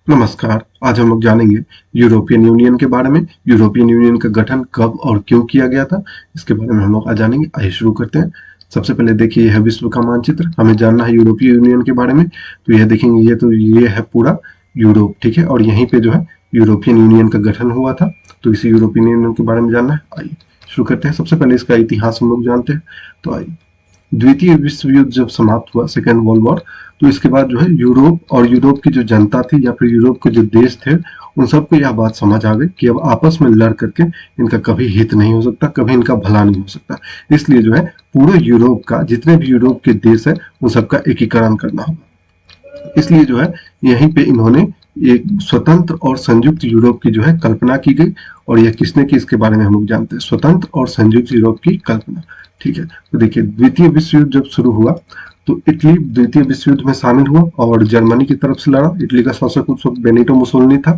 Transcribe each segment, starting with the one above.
नमस्कार। आज हम लोग जानेंगे यूरोपियन यूनियन के बारे में। यूरोपियन यूनियन का गठन कब और क्यों किया गया था, इसके बारे में हम लोग आज जानेंगे। आइए शुरू करते हैं। सबसे पहले देखिए, यह है विश्व का मानचित्र। हमें जानना है यूरोपीय यूनियन के बारे में, तो यह देखेंगे, ये है पूरा यूरोप, ठीक है। और यहीं पे जो है यूरोपियन यूनियन का गठन हुआ था, तो इसी यूरोपियन यूनियन के बारे में जानना है। आइए शुरू करते हैं। सबसे पहले इसका इतिहास हम लोग जानते हैं। तो आइए, द्वितीय विश्व युद्ध जब समाप्त हुआ, सेकेंड वर्ल्ड वॉर, तो इसके बाद जो है यूरोप और यूरोप की जो जनता थी या फिर यूरोप के जो देश थे, उन सबको यह बात समझ आ गई कि अब आपस में लड़ करके इनका कभी हित नहीं हो सकता, कभी इनका भला नहीं हो सकता। इसलिए जो है पूरे यूरोप का, जितने भी यूरोप के देश है, उन सबका एकीकरण करना होगा। इसलिए जो है यहीं पे इन्होंने एक स्वतंत्र और संयुक्त यूरोप की जो है कल्पना की गई। और यह किसने की, इसके बारे में हम लोग जानते हैं। स्वतंत्र और संयुक्त यूरोप की कल्पना, ठीक है। तो देखिए, द्वितीय विश्व युद्ध जब शुरू हुआ तो इटली द्वितीय विश्व युद्ध में शामिल हुआ और जर्मनी की तरफ से लड़ा। इटली का शासक उस वक्त बेनिटो मुसोलिनी था।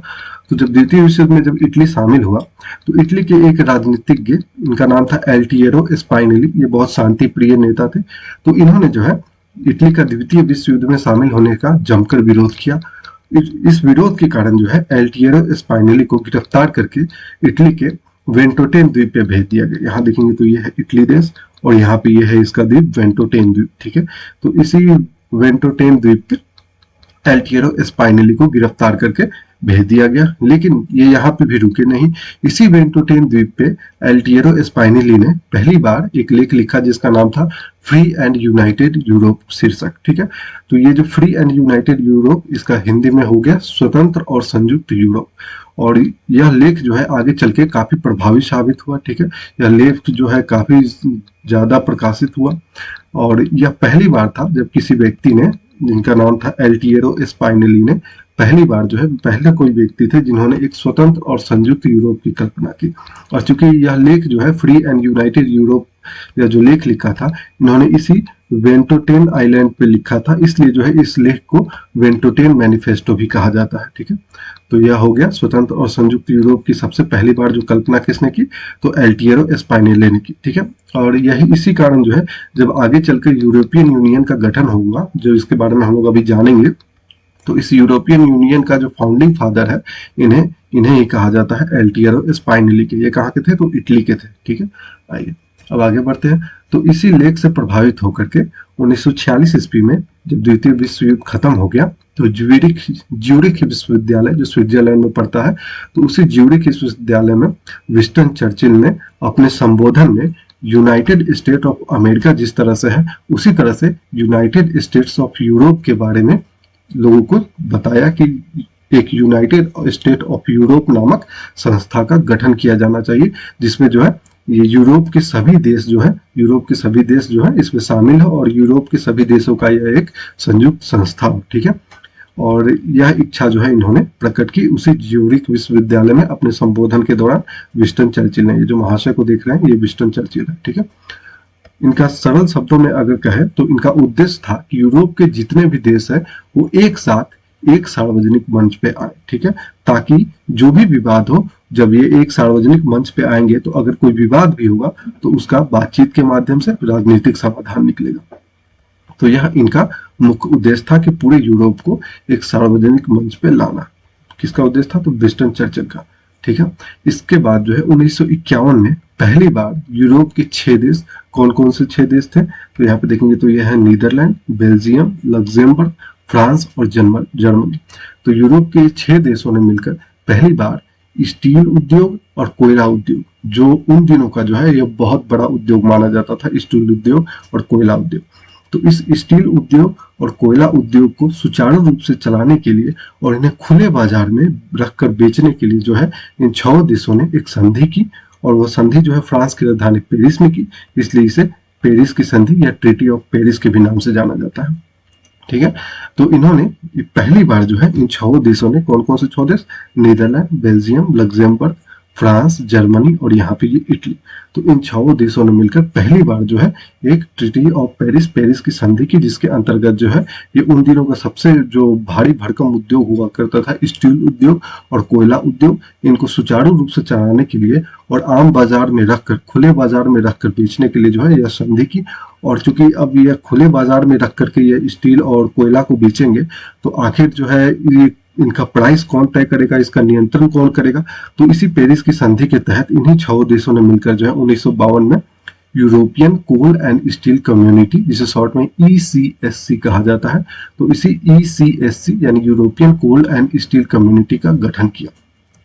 तो जब द्वितीय विश्व युद्ध में जब इटली शामिल हुआ, तो इटली के एक राजनीतिज्ञ, इनका नाम था एल्टियरो स्पाइनेली, ये बहुत शांति प्रिय नेता थे। तो इन्होंने जो है इटली का द्वितीय विश्व युद्ध में शामिल होने का जमकर विरोध किया। इस विरोध के कारण जो है एल्टियरो स्पाइनेली को गिरफ्तार करके इटली के वेंटोटेन द्वीप पे भेज दिया गया। यहाँ देखेंगे तो ये है इटली देश और यहाँ पे ये है इसका द्वीप वेंटोटेन द्वीप, ठीक है। तो इसी वेंटोटेन द्वीप पे एल्टियरो स्पाइनेली को गिरफ्तार करके भेज दिया गया। लेकिन ये यहाँ पे भी रुके नहीं। इसी वेंटोटेन द्वीप पे एल्टियरो स्पाइनेली ने पहली बार एक लेख लिखा जिसका नाम था फ्री एंड यूनाइटेड यूरोप शीर्षक, ठीक है। तो ये जो फ्री एंड यूनाइटेड यूरोप, इसका हिंदी में हो गया स्वतंत्र और संयुक्त यूरोप। और यह लेख जो है आगे चल के काफी प्रभावी साबित हुआ, ठीक है। यह लेख जो है काफी ज्यादा प्रकाशित हुआ और यह पहली बार था जब किसी व्यक्ति ने, जिनका नाम था एल्टियरो स्पाइनेली ने, पहली बार जो है, पहले कोई व्यक्ति थे जिन्होंने एक स्वतंत्र और संयुक्त यूरोप की कल्पना की। और चूंकि यह लेख जो है फ्री एंड यूनाइटेड यूरोप, या जो लेख लिखा था, इन्होंने इसी वेंटोटेन आइलैंड पे लिखा था, इसलिए जो है इस लेख को वेंटोटेन मैनिफेस्टो भी कहा जाता है, ठीक है। तो यह हो गया स्वतंत्र और संयुक्त यूरोप की सबसे पहली बार जो कल्पना किसने की, तो एल्टियरो स्पाइनेली ने की, ठीक है। और यही इसी कारण जो है जब आगे चलकर यूरोपियन यूनियन का गठन होगा, जो इसके बारे में हम लोग अभी जानेंगे, तो इस यूरोपियन यूनियन का जो फाउंडिंग फादर है, इन्हें ही कहा जाता है एल्टियरो स्पाइनेली के। ये कहाँ के थे, तो इटली के थे, ठीक है। आइए अब आगे बढ़ते हैं। तो इसी लेख से प्रभावित होकर के 1946 ईस्वी में जब द्वितीय विश्व युद्ध खत्म हो गया, तो ज्यूरिख विश्वविद्यालय जो स्विट्जरलैंड में पड़ता है, तो उसी ज्यूरिख विश्वविद्यालय में विंस्टन चर्चिल ने अपने संबोधन में यूनाइटेड स्टेट ऑफ अमेरिका जिस तरह से है, उसी तरह से यूनाइटेड स्टेट्स ऑफ यूरोप के बारे में लोगों को बताया कि एक यूनाइटेड स्टेट ऑफ यूरोप नामक संस्था का गठन किया जाना चाहिए, जिसमें जो है ये यूरोप के सभी देश जो है इसमें शामिल है और यूरोप के सभी देशों का यह एक संयुक्त संस्था हो, ठीक है। और यह इच्छा जो है इन्होंने प्रकट की उसी ज्यूरिख विश्वविद्यालय में अपने संबोधन के दौरान विंस्टन चर्चिल ने। ये जो महाशय को देख रहे हैं, ये विंस्टन चर्चिल है, ठीक है। इनका सरल शब्दों में अगर कहे तो इनका उद्देश्य था कि यूरोप के जितने भी देश है वो एक साथ एक सार्वजनिक मंच पे आए, ठीक है। ताकि जो भी विवाद हो, जब ये एक सार्वजनिक मंच पे आएंगे, तो अगर कोई विवाद भी होगा तो उसका बातचीत के माध्यम से राजनीतिक समाधान निकलेगा। तो यह इनका मुख्य उद्देश्य था कि पूरे यूरोप को एक सार्वजनिक मंच पे लाना। किसका उद्देश्य था, तो विंस्टन चर्चिल का, ठीक है। इसके बाद जो है 1951 में पहली बार यूरोप के 6 देश, कौन कौन से 6 देश थे, तो यहाँ पे देखेंगे तो यह है नीदरलैंड, बेल्जियम, लग्जमबर्ग, फ्रांस और जर्मनी। तो यूरोप के 6 देशों ने मिलकर पहली बार स्टील उद्योग और कोयला उद्योग, जो उन दिनों का जो है यह बहुत बड़ा उद्योग माना जाता था, स्टील उद्योग और कोयला उद्योग। तो इस स्टील उद्योग और कोयला उद्योग को सुचारू रूप से चलाने के लिए और इन्हें खुले बाजार में रखकर बेचने के लिए जो है इन 6 देशों ने एक संधि की। और वह संधि जो है फ्रांस की राजधानी पेरिस में की, इसलिए इसे पेरिस की संधि या ट्रीटी ऑफ पेरिस के भी नाम से जाना जाता है, ठीक है। तो इन्होंने पहली बार जो है इन 6 देशों ने, कौन कौन से 6 देश, Netherlands, Belgium, Luxembourg, France, Germany और यहाँ पे ये इटली, तो इन 6 देशों ने मिलकर पहली बार जो है एक ट्रीटी ऑफ पेरिस की संधि की, जिसके अंतर्गत जो है ये उन दिनों का सबसे जो भारी भरकम उद्योग हुआ करता था, स्टील उद्योग और कोयला उद्योग, इनको सुचारू रूप से चलाने के लिए और आम बाजार में रखकर, खुले बाजार में रखकर बेचने के लिए जो है यह संधि की। और चूंकि अब यह खुले बाजार में रख करके ये स्टील और कोयला को बेचेंगे, तो आखिर जो है ये इनका प्राइस कौन तय करेगा, इसका नियंत्रण कौन करेगा। तो इसी पेरिस की संधि के तहत इन्हीं 6 देशों ने मिलकर जो है 1952 में European coal and steel community, जिसे शॉर्ट में ECSC कहा जाता है, तो इसी ECSC यानी European coal and steel community का गठन किया।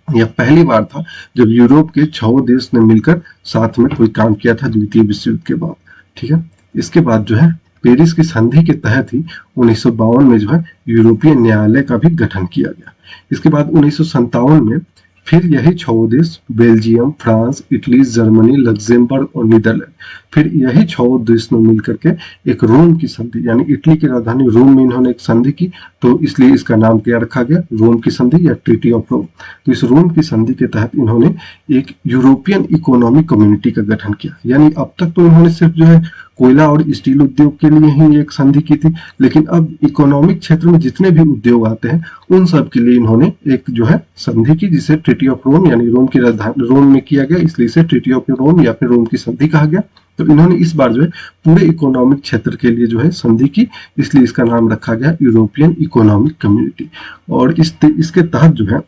यह पहली बार था जब यूरोप के 6 देश ने मिलकर साथ में कोई काम किया था द्वितीय विश्व युद्ध के बाद। ठीक है, इसके बाद जो है पेरिस की संधि के तहत ही 1952 में जो है यूरोपीय न्यायालय का भी गठन किया गया। इसके बाद 1957 में फिर यही 6 देश Belgium, France, Italy, Germany, Luxembourg और नीदरलैंड, फिर यही 6 देश ने मिलकर के एक रोम की संधि, यानी इटली की राजधानी रोम में इन्होंने एक संधि की, तो इसलिए इसका नाम क्या रखा गया, रोम की संधि या ट्रीटी ऑफ रोम। तो इस रोम की संधि के तहत इन्होंने एक यूरोपियन इकोनॉमिक कम्युनिटी का गठन किया। यानी अब तक तो इन्होंने सिर्फ जो है कोयला और स्टील उद्योग के लिए ही एक संधि की थी, लेकिन अब इकोनॉमिक क्षेत्र में जितने भी उद्योग आते हैं उन सब के लिए इन्होंने एक जो है संधि की, जिसे ट्रीटी ऑफ रोम यानी रोम की राजधानी रोम में किया गया, इसलिए इसे ट्रीटी ऑफ रोम या फिर रोम की संधि कहा गया। तो इन्होंने इस बार जो है पूरे इकोनॉमिक क्षेत्र के लिए जो है संधि की, इसलिए इसका नाम रखा गया यूरोपियन इकोनॉमिक कम्युनिटी। और इसके तहत जो है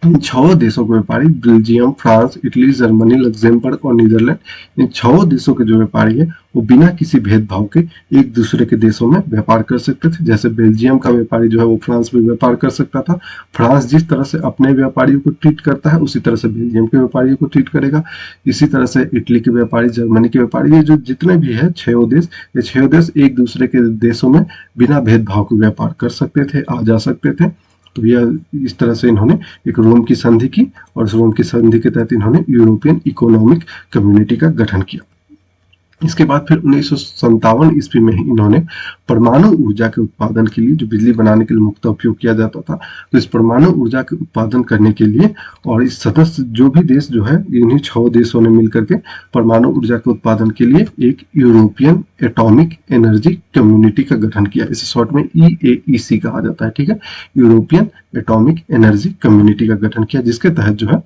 इन 6 देशों के व्यापारी Belgium, France, Italy, Germany, Luxembourg और नीदरलैंड, इन 6 देशों के जो व्यापारी है वो बिना किसी भेदभाव के एक दूसरे के देशों में व्यापार कर सकते थे। जैसे बेल्जियम का व्यापारी जो है वो फ्रांस में व्यापार कर सकता था, फ्रांस जिस तरह से अपने व्यापारियों को ट्रीट करता है उसी तरह से बेल्जियम के व्यापारियों को ट्रीट करेगा। इसी तरह से इटली के व्यापारी, जर्मनी के व्यापारी, ये जो जितने भी है 6 देश, ये 6 देश एक दूसरे के देशों में बिना भेदभाव के व्यापार कर सकते थे, आ जा सकते थे। तो यह इस तरह से इन्होंने एक रोम की संधि की, और इस रोम की संधि के तहत इन्होंने यूरोपियन इकोनॉमिक कम्युनिटी का गठन किया। इसके बाद फिर 1957 ईस्वी में ही इन्होंने परमाणु ऊर्जा के उत्पादन के लिए, जो बिजली बनाने के लिए मुक्त उपयोग किया जाता था, तो इस परमाणु ऊर्जा के उत्पादन करने के लिए, और इस सदस्य जो भी देश जो है इन्हीं 6 देशों ने मिलकर के परमाणु ऊर्जा के उत्पादन के लिए एक यूरोपियन एटॉमिक एनर्जी कम्युनिटी का गठन किया। इसे शॉर्ट में EAEC कहा जाता है। ठीक है, यूरोपियन एटॉमिक एनर्जी कम्युनिटी का गठन किया, जिसके तहत जो है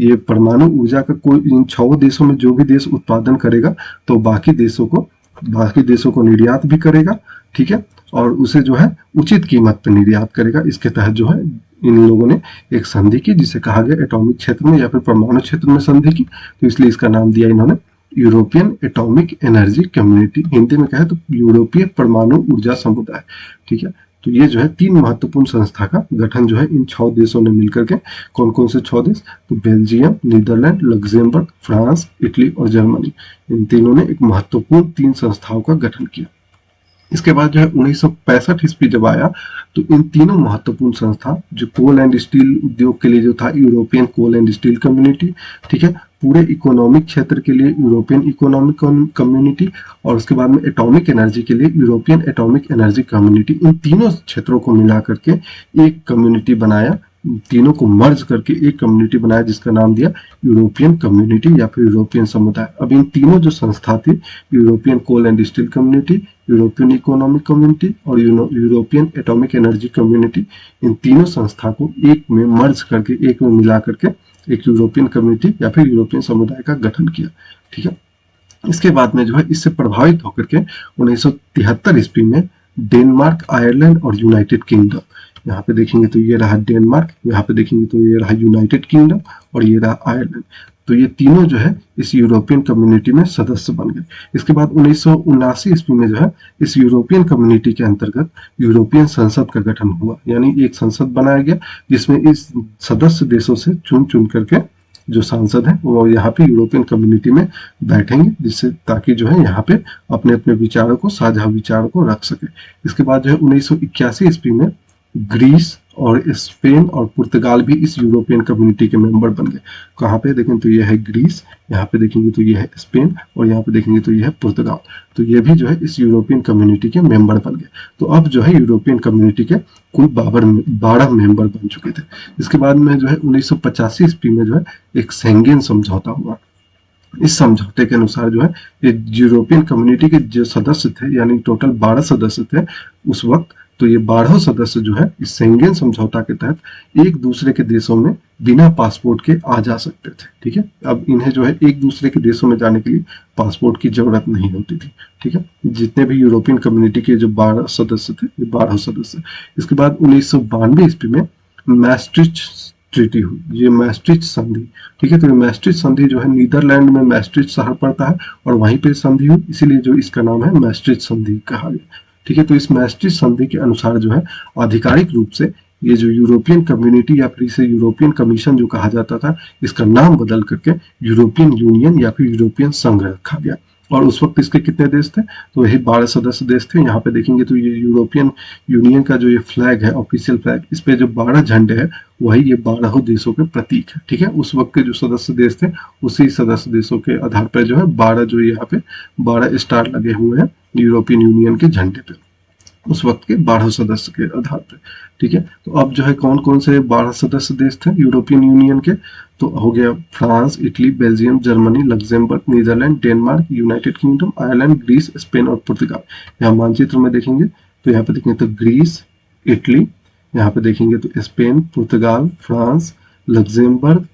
ये परमाणु ऊर्जा का कोई इन 6 देशों में जो भी देश उत्पादन करेगा तो बाकी देशों को निर्यात भी करेगा। ठीक है, और उसे जो है उचित कीमत पर निर्यात करेगा। इसके तहत जो है इन लोगों ने एक संधि की, जिसे कहा गया एटॉमिक क्षेत्र में या फिर परमाणु क्षेत्र में संधि की, तो इसलिए इसका नाम दिया इन्होंने European atomic energy community. Hindi में कहे तो यूरोपीय परमाणु ऊर्जा समुदाय। ठीक है, तो ये जो है 3 महत्वपूर्ण संस्था का गठन जो है इन 6 देशों ने मिलकर के, कौन कौन से 6 देश, तो Belgium, Netherlands, Luxembourg, France, Italy और जर्मनी, इन तीनों ने एक महत्वपूर्ण 3 संस्थाओं का गठन किया। इसके बाद जो है 1965 ईस्वी जब आया तो इन तीनों महत्वपूर्ण संस्था, जो कोल एंड स्टील उद्योग के लिए जो था European coal and steel community, ठीक है, पूरे इकोनॉमिक क्षेत्र के लिए यूरोपियन इकोनॉमिक कम्युनिटी, और उसके बाद में एटॉमिक एनर्जी के लिए यूरोपियन एटॉमिक एनर्जी कम्युनिटी, इन तीनों क्षेत्रों को मिला करके एक कम्युनिटी बनाया, तीनों को मर्ज करके एक कम्युनिटी बनाया, जिसका नाम दिया यूरोपियन कम्युनिटी या फिर यूरोपियन समुदाय। अब इन तीनों जो संस्था थी, European coal and steel community, European economic community और यूरोपियन एटॉमिक एनर्जी कम्युनिटी, इन तीनों संस्था को एक में मर्ज करके, एक में मिला करके एक यूरोपियन कम्युनिटी या फिर यूरोपियन समुदाय का गठन किया। ठीक है, इसके बाद में जो है इससे प्रभावित होकर के 1973 ईस्वी में डेनमार्क, आयरलैंड और यूनाइटेड किंगडम, यहाँ पे देखेंगे तो ये रहा डेनमार्क, यहाँ पे देखेंगे तो ये रहा यूनाइटेड किंगडम और ये रहा आयरलैंड, तो ये तीनों जो है इस यूरोपियन कम्युनिटी में सदस्य बन गए। इसके बाद 1979 ईस्वी में जो है इस यूरोपियन कम्युनिटी के अंतर्गत यूरोपियन संसद का गठन हुआ, यानी एक संसद बनाया गया जिसमें इस सदस्य देशों से चुन चुन करके जो सांसद हैं वो यहाँ पे यूरोपियन कम्युनिटी में बैठेंगे, जिससे ताकि जो है यहाँ पे अपने अपने विचारों को, साझा विचारों को रख सके। इसके बाद जो है 1981 ईस्वी में ग्रीस और स्पेन और पुर्तगाल भी इस यूरोपियन कम्युनिटी के मेंबर बन गए। कहाँ पे देखें तो ये है ग्रीस, यहाँ पे देखेंगे तो ये है स्पेन और यहाँ पे देखेंगे तो ये है पुर्तगाल, तो ये भी जो है इस यूरोपियन कम्युनिटी के मेंबर बन गए। तो अब जो है यूरोपियन कम्युनिटी के कुल 12 मेंबर बन चुके थे। इसके बाद में जो है 1985 ईस्वी में जो है एक शेंगेन समझौता हुआ। इस समझौते के अनुसार जो है ये यूरोपियन कम्युनिटी के जो सदस्य थे, यानी टोटल 12 सदस्य थे उस वक्त, तो ये 12 सदस्य जो है इस शेंगेन समझौता के तहत एक दूसरे के देशों में बिना पासपोर्ट के आ जा सकते थे। ठीक है, अब इन्हें जो है एक दूसरे के देशों में जाने के लिए पासपोर्ट की जरूरत नहीं होती थी। ठीक है, जितने भी यूरोपियन कम्युनिटी के जो 12 सदस्य थे, ये 12 सदस्य। इसके बाद 1992 ईस्वी में मैस्ट्रिच ट्रीटी हुई, ये मैस्ट्रिच संधि। ठीक है, तो ये मैस्ट्रिच संधि जो है नीदरलैंड में मैस्ट्रिच शहर पड़ता है और वहीं पे संधि हुई, इसीलिए जो इसका नाम है मैस्ट्रिच संधि कहा गया। ठीक है, तो इस मैस्ट्रिच संधि के अनुसार जो है आधिकारिक रूप से ये जो यूरोपियन कम्युनिटी या फिर इसे यूरोपियन कमीशन जो कहा जाता था, इसका नाम बदल करके यूरोपियन यूनियन या फिर यूरोपियन संघ रखा गया। और उस वक्त इसके कितने देश थे, तो यही 12 सदस्य देश थे। यहाँ पे देखेंगे तो ये यूरोपियन यूनियन का जो ये फ्लैग है, ऑफिशियल फ्लैग, इस पे जो 12 झंडे हैं वही ये 12 देशों के प्रतीक है। ठीक है, उस वक्त के जो सदस्य देश थे उसी सदस्य देशों के आधार पर जो है 12 जो यहाँ पे 12 स्टार लगे हुए हैं यूरोपियन यूनियन के झंडे पे, उस वक्त के 12 सदस्य के आधार पर। ठीक है, तो अब जो है कौन कौन से 12 सदस्य देश थे यूरोपियन यूनियन के, तो हो गया France, Italy, Belgium, Germany, Luxembourg, Netherlands, Denmark, United Kingdom, Ireland, Greece, Spain और पुर्तगाल। यहाँ मानचित्र में देखेंगे तो यहाँ पे देखेंगे तो ग्रीस, इटली, यहाँ पे देखेंगे तो स्पेन, पुर्तगाल, फ्रांस, लग्जमबर्ग,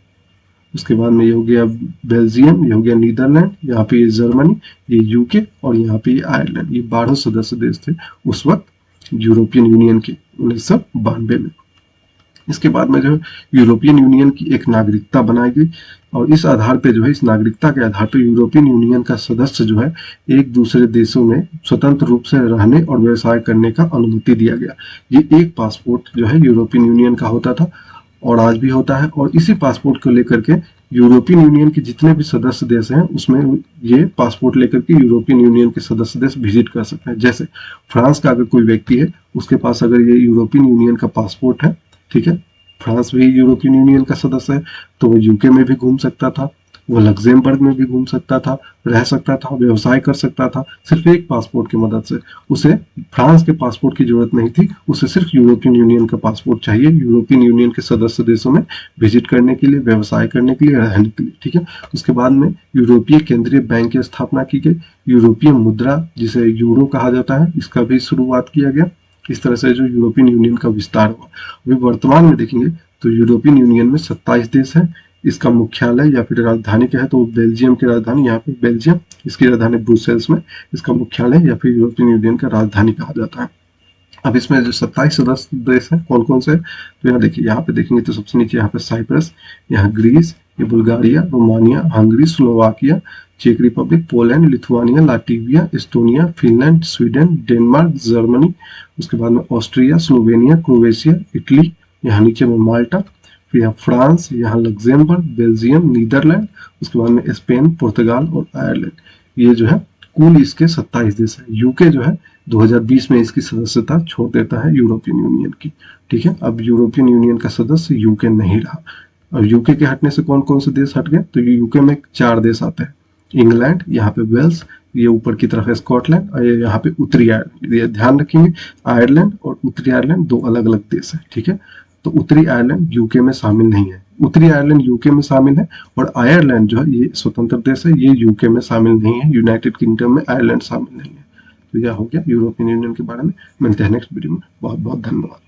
उसके बाद में ये हो गया बेल्जियम, ये हो गया नीदरलैंड, यहाँ पे ये जर्मनी, ये यूके और यहाँ पे ये आयरलैंड। ये 12 सदस्य देश थे उस वक्त यूरोपियन यूनियन के 1992 में। इसके बाद में जो है यूरोपियन यूनियन की एक नागरिकता बनाई गई और इस आधार पे जो है इस नागरिकता के आधार पर यूरोपियन यूनियन का सदस्य जो है एक दूसरे देशों में स्वतंत्र रूप से रहने और व्यवसाय करने का अनुमति दिया गया। ये एक पासपोर्ट जो है यूरोपियन यूनियन का होता था और आज भी होता है, और इसी पासपोर्ट को लेकर के यूरोपियन यूनियन के जितने भी सदस्य देश हैं उसमें ये पासपोर्ट लेकर के यूरोपियन यूनियन के सदस्य देश विजिट कर सकते हैं। जैसे फ्रांस का अगर कोई व्यक्ति है उसके पास अगर ये यूरोपियन यूनियन का पासपोर्ट है, ठीक है, फ्रांस भी यूरोपियन यूनियन का सदस्य है, तो वो यूके में भी घूम सकता था, वो लग्जमबर्ग में भी घूम सकता था, रह सकता था, व्यवसाय कर सकता था, सिर्फ एक पासपोर्ट की मदद से। उसे फ्रांस के पासपोर्ट की जरूरत नहीं थी, उसे सिर्फ यूरोपियन यूनियन का पासपोर्ट चाहिए यूरोपियन यूनियन के सदस्य देशों में विजिट करने के लिए, व्यवसाय करने के लिए, रहने के लिए। ठीक है, उसके बाद में यूरोपीय केंद्रीय बैंक की स्थापना की गई, यूरोपीय मुद्रा जिसे यूरो कहा जाता है इसका भी शुरुआत किया गया। इस तरह से जो यूरोपियन यूनियन का विस्तार हुआ। अभी वर्तमान में देखेंगे तो यूरोपियन यूनियन में 27 देश है। इसका मुख्यालय या फिर राजधानी क्या है, तो बेल्जियम की राजधानी, यहाँ पे बेल्जियम, इसकी राजधानी ब्रुसेल्स में, इसका मुख्यालय या फिर यूरोपियन यूनियन का राजधानी कहा जाता है। अब इसमें जो 27 सदस्य देश हैं कौन कौन से, तो यहाँ देखिए, यहाँ पे देखेंगे तो सबसे नीचे यहाँ पे साइप्रस, यहाँ ग्रीस, ये बुल्गारिया, रोमानिया, हंगरी, स्लोवाकिया, चेक Republic, Poland, Lithuania, Latvia, Estonia, Finland, Sweden, Denmark, Germany, उसके बाद में ऑस्ट्रिया, स्लोवेनिया, क्रोएशिया, इटली, यहाँ नीचे में माल्टा, फिर यहाँ फ्रांस, यहाँ लग्जमबर्ग, बेल्जियम, नीदरलैंड, उसके बाद में स्पेन, पुर्तगाल और आयरलैंड। ये जो है कुल इसके 27 देश है। यूके जो है 2020 में इसकी सदस्यता छोड़ देता है यूरोपियन यूनियन की। ठीक है, अब यूरोपियन यूनियन का सदस्य यूके नहीं रहा। अब यूके के हटने से कौन कौन से देश हट गए, तो यूके में 4 देश आते हैं, इंग्लैंड, यहाँ पे वेल्स, ये ऊपर की तरफ है स्कॉटलैंड, और ये यहाँ पे उत्तरी आयरलैंड। ये ध्यान रखेंगे, आयरलैंड और उत्तरी आयरलैंड 2 अलग अलग देश है। ठीक है, तो उत्तरी आयरलैंड यूके में शामिल नहीं है, उत्तरी आयरलैंड यूके में शामिल है, और आयरलैंड जो है ये स्वतंत्र देश है, ये यूके में शामिल नहीं है, यूनाइटेड किंगडम में आयरलैंड शामिल नहीं है। तो यह हो गया यूरोपियन यूनियन के बारे में। मिलते हैं नेक्स्ट वीडियो में। बहुत बहुत धन्यवाद।